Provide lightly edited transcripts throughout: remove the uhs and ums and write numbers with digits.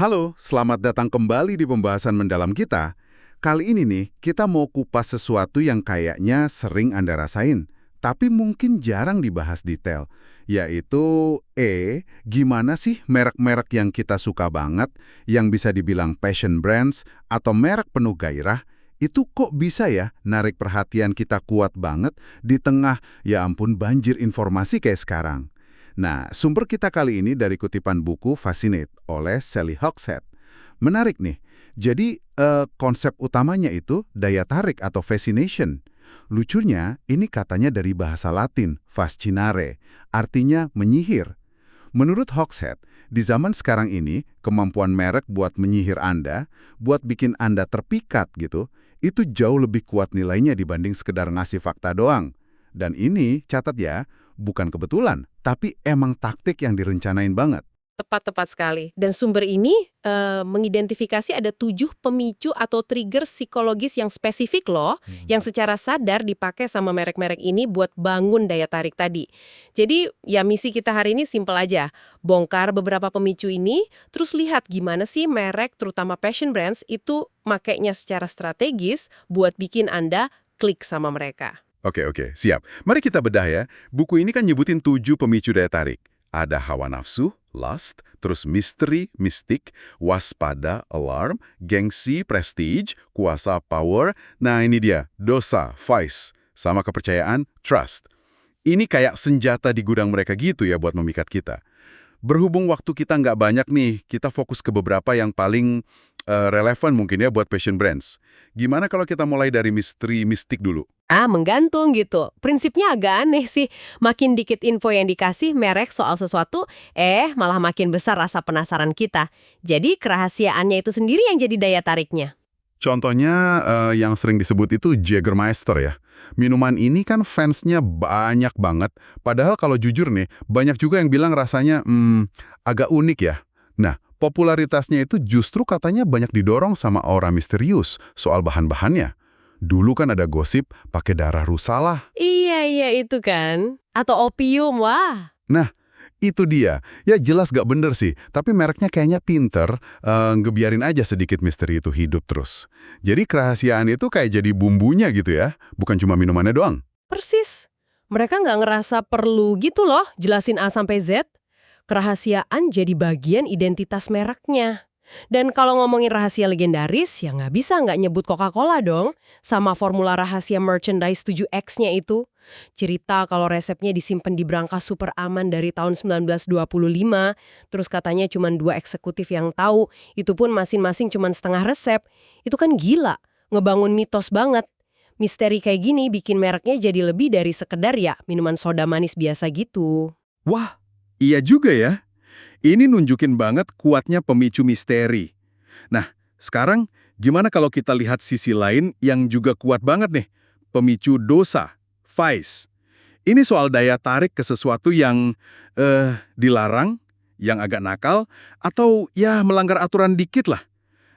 Halo, selamat datang kembali di pembahasan mendalam kita. Kali ini nih, kita mau kupas sesuatu yang kayaknya sering Anda rasain, tapi mungkin jarang dibahas detail, yaitu gimana sih merek-merek yang kita suka banget, yang bisa dibilang passion brands, atau merek penuh gairah, itu kok bisa ya narik perhatian kita kuat banget di tengah, ya ampun, banjir informasi kayak sekarang. Nah, sumber kita kali ini dari kutipan buku Fascinate oleh Sally Hogshead. Menarik nih. Jadi, konsep utamanya itu daya tarik atau fascination. Lucunya, ini katanya dari bahasa Latin, fascinare, artinya menyihir. Menurut Hogshead, di zaman sekarang ini, kemampuan merek buat menyihir Anda, buat bikin Anda terpikat gitu, itu jauh lebih kuat nilainya dibanding sekedar ngasih fakta doang. Dan ini, catat ya, bukan kebetulan, tapi emang taktik yang direncanain banget. Tepat-tepat sekali. Dan sumber ini mengidentifikasi ada 7 pemicu atau trigger psikologis yang spesifik loh, yang secara sadar dipakai sama merek-merek ini buat bangun daya tarik tadi. Jadi ya misi kita hari ini simpel aja, bongkar beberapa pemicu ini, terus lihat gimana sih merek, terutama passion brands, itu makainya secara strategis buat bikin Anda klik sama mereka. Oke, siap. Mari kita bedah ya. Buku ini kan nyebutin 7 pemicu daya tarik. Ada hawa nafsu, lust, terus misteri, mistik, waspada, alarm, gengsi, prestige, kuasa, power. Nah ini dia, dosa, vice, sama kepercayaan, trust. Ini kayak senjata di gudang mereka gitu ya buat memikat kita. Berhubung waktu kita nggak banyak nih, kita fokus ke beberapa yang paling relevan mungkin ya buat passion brands. Gimana kalau kita mulai dari misteri mistik dulu? Menggantung gitu. Prinsipnya agak aneh sih. Makin dikit info yang dikasih merek soal sesuatu, malah makin besar rasa penasaran kita. Jadi kerahasiaannya itu sendiri yang jadi daya tariknya. Contohnya yang sering disebut itu Jägermeister ya. Minuman ini kan fansnya banyak banget, padahal kalau jujur nih, banyak juga yang bilang rasanya agak unik ya. Nah, popularitasnya itu justru katanya banyak didorong sama aura misterius soal bahan-bahannya. Dulu kan ada gosip pakai darah rusa lah. Iya itu kan. Atau opium, wah. Nah, itu dia. Ya jelas gak bener sih, tapi mereknya kayaknya pinter, ngebiarin aja sedikit misteri itu hidup terus. Jadi kerahasiaan itu kayak jadi bumbunya gitu ya, bukan cuma minumannya doang. Persis. Mereka nggak ngerasa perlu gitu loh jelasin A sampai Z. Kerahasiaan jadi bagian identitas mereknya. Dan kalau ngomongin rahasia legendaris, ya nggak nyebut Coca-Cola dong. Sama formula rahasia merchandise 7X-nya itu. Cerita kalau resepnya disimpan di brankas super aman dari tahun 1925. Terus katanya cuma 2 eksekutif yang tahu. Itu pun masing-masing cuma setengah resep. Itu kan gila. Ngebangun mitos banget. Misteri kayak gini bikin mereknya jadi lebih dari sekedar ya minuman soda manis biasa gitu. Wah, iya juga ya. Ini nunjukin banget kuatnya pemicu misteri. Nah, sekarang gimana kalau kita lihat sisi lain yang juga kuat banget nih? Pemicu dosa, vice. Ini soal daya tarik ke sesuatu yang dilarang, yang agak nakal, atau ya melanggar aturan dikit lah.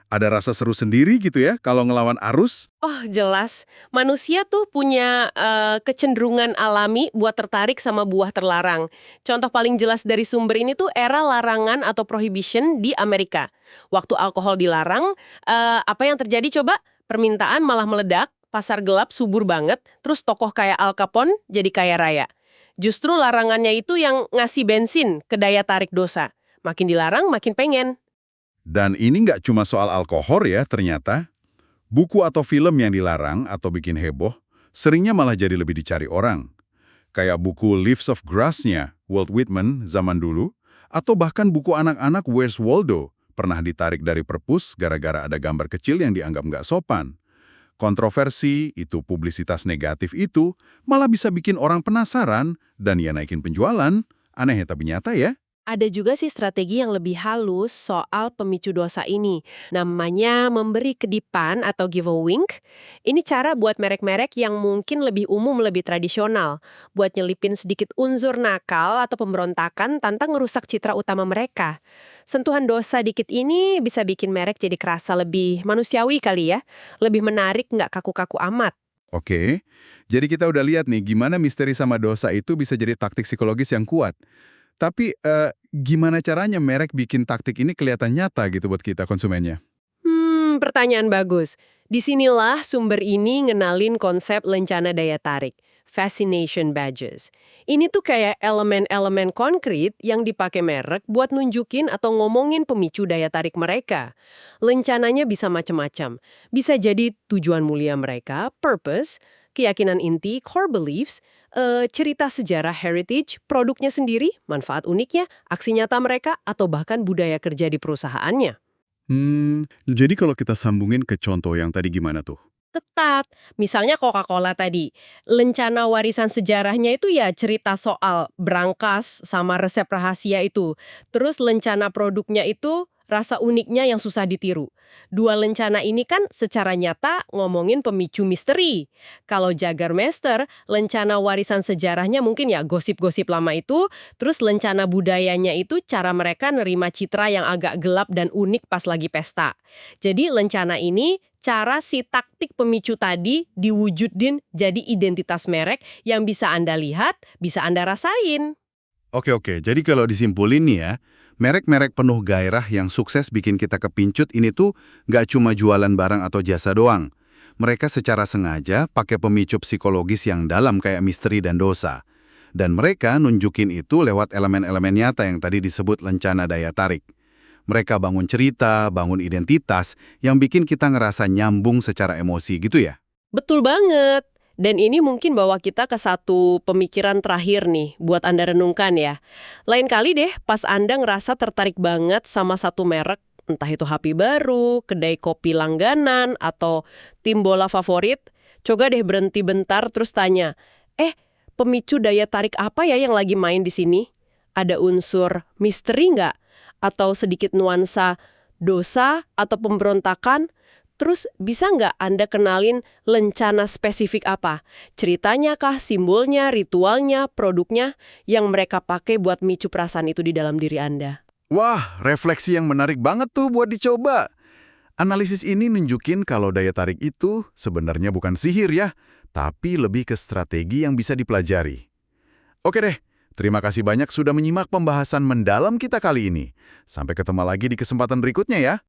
Ada rasa seru sendiri gitu ya kalau ngelawan arus? Oh, jelas. Manusia tuh punya kecenderungan alami buat tertarik sama buah terlarang. Contoh paling jelas dari sumber ini tuh era larangan atau prohibition di Amerika. Waktu alkohol dilarang, apa yang terjadi coba? Permintaan malah meledak, pasar gelap subur banget, terus tokoh kayak Al Capone jadi kaya raya. Justru larangannya itu yang ngasih bensin ke daya tarik dosa. Makin dilarang, makin pengen. Dan ini nggak cuma soal alkohol ya ternyata. Buku atau film yang dilarang atau bikin heboh, seringnya malah jadi lebih dicari orang. Kayak buku Leaves of Grass-nya Walt Whitman zaman dulu, atau bahkan buku anak-anak Where's Waldo, pernah ditarik dari perpus gara-gara ada gambar kecil yang dianggap nggak sopan. Kontroversi, itu publisitas negatif itu, malah bisa bikin orang penasaran dan ya naikin penjualan. Aneh ya tapi nyata ya. Ada juga sih strategi yang lebih halus soal pemicu dosa ini. Namanya memberi kedipan atau give a wink. Ini cara buat merek-merek yang mungkin lebih umum, lebih tradisional. Buat nyelipin sedikit unsur nakal atau pemberontakan tanpa ngerusak citra utama mereka. Sentuhan dosa dikit ini bisa bikin merek jadi kerasa lebih manusiawi kali ya. Lebih menarik, nggak kaku-kaku amat. Oke, jadi kita udah lihat nih gimana misteri sama dosa itu bisa jadi taktik psikologis yang kuat. Tapi gimana caranya merek bikin taktik ini kelihatan nyata gitu buat kita konsumennya? Pertanyaan bagus. Disinilah sumber ini ngenalin konsep lencana daya tarik, fascination badges. Ini tuh kayak elemen-elemen konkret yang dipakai merek buat nunjukin atau ngomongin pemicu daya tarik mereka. Lencananya bisa macam-macam. Bisa jadi tujuan mulia mereka, purpose, keyakinan inti, core beliefs, cerita sejarah heritage, produknya sendiri, manfaat uniknya, aksi nyata mereka, atau bahkan budaya kerja di perusahaannya. Jadi kalau kita sambungin ke contoh yang tadi gimana tuh? Tepat. Misalnya Coca-Cola tadi. Lencana warisan sejarahnya itu ya cerita soal brankas sama resep rahasia itu. Terus lencana produknya itu rasa uniknya yang susah ditiru. Dua lencana ini kan secara nyata ngomongin pemicu misteri. Kalau Jagermeister, lencana warisan sejarahnya mungkin ya gosip-gosip lama itu, terus lencana budayanya itu cara mereka nerima citra yang agak gelap dan unik pas lagi pesta. Jadi lencana ini cara si taktik pemicu tadi diwujudin jadi identitas merek yang bisa Anda lihat, bisa Anda rasain. Oke, jadi kalau disimpulin nih ya, merek-merek penuh gairah yang sukses bikin kita kepincut ini tuh nggak cuma jualan barang atau jasa doang. Mereka secara sengaja pakai pemicu psikologis yang dalam kayak misteri dan dosa. Dan mereka nunjukin itu lewat elemen-elemen nyata yang tadi disebut lencana daya tarik. Mereka bangun cerita, bangun identitas yang bikin kita ngerasa nyambung secara emosi gitu ya. Betul banget. Dan ini mungkin bawa kita ke satu pemikiran terakhir nih, buat Anda renungkan ya. Lain kali deh, pas Anda ngerasa tertarik banget sama satu merek, entah itu HP baru, kedai kopi langganan, atau tim bola favorit, coba deh berhenti bentar terus tanya, pemicu daya tarik apa ya yang lagi main di sini? Ada unsur misteri nggak? Atau sedikit nuansa dosa atau pemberontakan? Terus bisa nggak Anda kenalin lencana spesifik apa? Ceritanya kah, simbolnya, ritualnya, produknya yang mereka pakai buat micu perasaan itu di dalam diri Anda? Wah, refleksi yang menarik banget tuh buat dicoba. Analisis ini nunjukin kalau daya tarik itu sebenarnya bukan sihir ya, tapi lebih ke strategi yang bisa dipelajari. Oke deh, terima kasih banyak sudah menyimak pembahasan mendalam kita kali ini. Sampai ketemu lagi di kesempatan berikutnya ya.